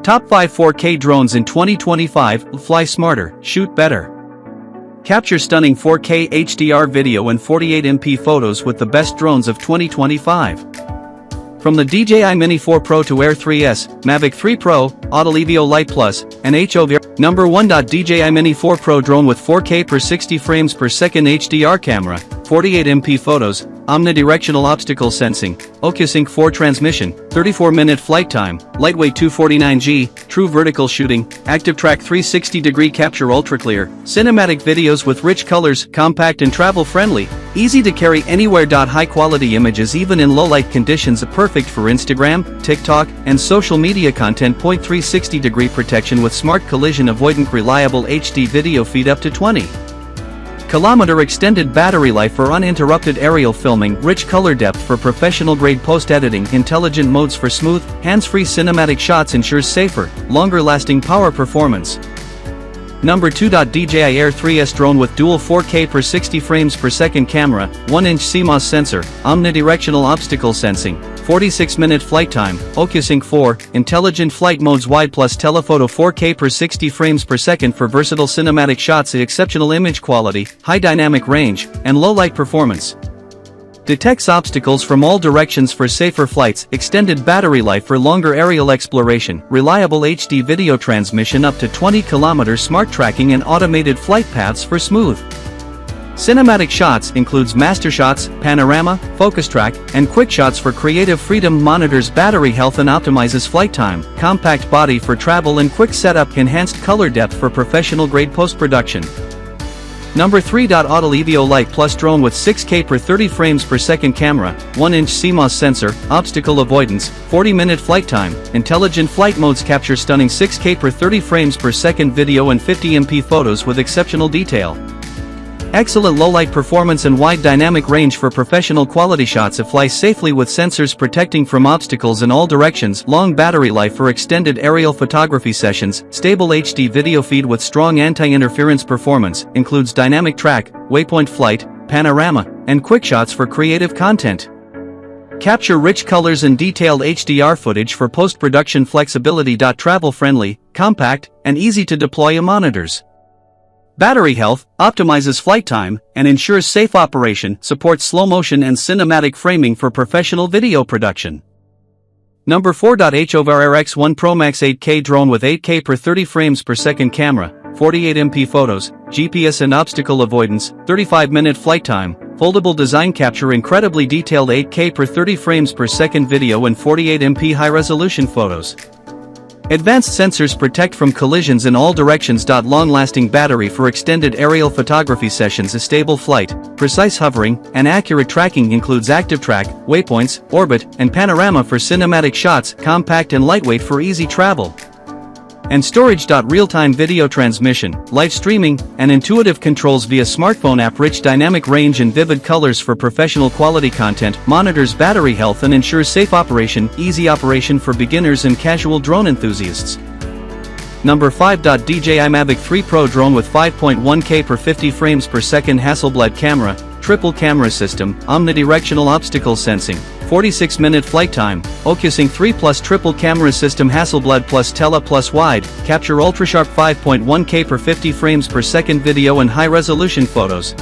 Top 5 4K drones in 2025. Fly smarter, shoot better. Capture stunning 4K HDR video and 48MP photos with the best drones of 2025. From the DJI Mini 4 Pro to Air 3S, Mavic 3 Pro, EVO Lite Plus, and HDR. Number 1. DJI Mini 4 Pro drone with 4K per 60 frames per second HDR camera, 48MP photos, omnidirectional obstacle sensing, OcuSync 4 transmission, 34-minute flight time, lightweight 249G, true vertical shooting, active track 360-degree capture ultra clear, cinematic videos with rich colors, compact and travel friendly, easy to carry anywhere. High quality images even in low light conditions, perfect for Instagram, TikTok, and social media content. 360-degree protection with smart collision avoidant, reliable HD video feed up to 20 km extended battery life for uninterrupted aerial filming, rich color depth for professional-grade post-editing, intelligent modes for smooth, hands-free cinematic shots ensures safer, longer-lasting power performance. Number 2. DJI Air 3S drone with dual 4K per 60 frames per second camera, 1-inch CMOS sensor, omnidirectional obstacle sensing, 46-minute flight time, OcuSync 4, intelligent flight modes, wide plus telephoto 4K per 60 frames per second for versatile cinematic shots, exceptional image quality, high dynamic range, and low light performance. Detects obstacles from all directions for safer flights, extended battery life for longer aerial exploration, reliable HD video transmission up to 20 km, smart tracking and automated flight paths for smooth cinematic shots, includes master shots, panorama, focus track, and quick shots for creative freedom, monitors battery health and optimizes flight time, compact body for travel and quick setup, enhanced color depth for professional grade post-production. Number 3. EVO Lite Plus drone with 6K per 30 frames per second camera, 1-inch CMOS sensor, obstacle avoidance, 40-minute flight time, intelligent flight modes, capture stunning 6K per 30 frames per second video and 50MP photos with exceptional detail. Excellent low-light performance and wide dynamic range for professional quality shots. It flies safely with sensors protecting from obstacles in all directions. Long battery life for extended aerial photography sessions. Stable HD video feed with strong anti-interference performance. Includes dynamic track, waypoint flight, panorama, and quick shots for creative content. Capture rich colors and detailed HDR footage for post-production flexibility. Travel-friendly, compact, and easy to deploy monitors. Battery health, optimizes flight time, and ensures safe operation, supports slow motion and cinematic framing for professional video production. Number 4. HDR X1 ProMax 8K drone with 8K per 30 frames per second camera, 48MP photos, GPS and obstacle avoidance, 35-minute flight time, foldable design, capture incredibly detailed 8K per 30 frames per second video and 48MP high-resolution photos. Advanced sensors protect from collisions in all directions. Long-lasting battery for extended aerial photography sessions. A stable flight, precise hovering, and accurate tracking, includes active track, waypoints, orbit, and panorama for cinematic shots, compact and lightweight for easy travel. And storage. Real-time video transmission, live streaming, and intuitive controls via smartphone app. Rich dynamic range and vivid colors for professional quality content. Monitors battery health and ensures safe operation, easy operation for beginners and casual drone enthusiasts. Number 5. DJI Mavic 3 Pro drone with 5.1K per 50 frames per second Hasselblad camera, triple camera system, omnidirectional obstacle sensing, 46-minute flight time, OcuSync 3 plus triple camera system, Hasselblad plus Tele plus wide, capture ultra-sharp 5.1K per 50 frames per second video and high-resolution photos.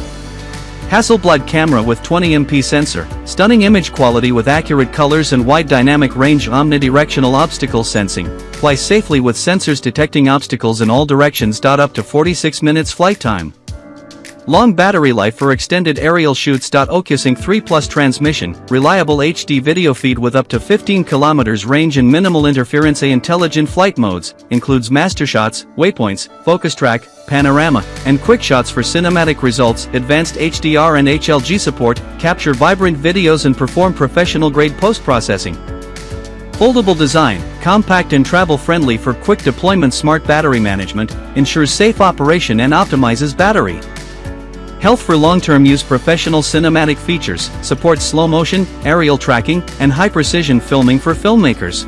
Hasselblad camera with 20MP sensor, stunning image quality with accurate colors and wide dynamic range, omnidirectional obstacle sensing, fly safely with sensors detecting obstacles in all directions. Up to 46 minutes flight time. Long battery life for extended aerial shoots. OcuSync 3 plus transmission, reliable HD video feed with up to 15 km range and minimal interference. Intelligent flight modes, includes master shots, waypoints, focus track, panorama, and quick shots for cinematic results. Advanced HDR and HLG support, capture vibrant videos and perform professional-grade post-processing. Foldable design, compact and travel-friendly for quick deployment. Smart battery management, ensures safe operation and optimizes battery health for long-term use. Professional cinematic features, supports slow motion, aerial tracking, and high-precision filming for filmmakers.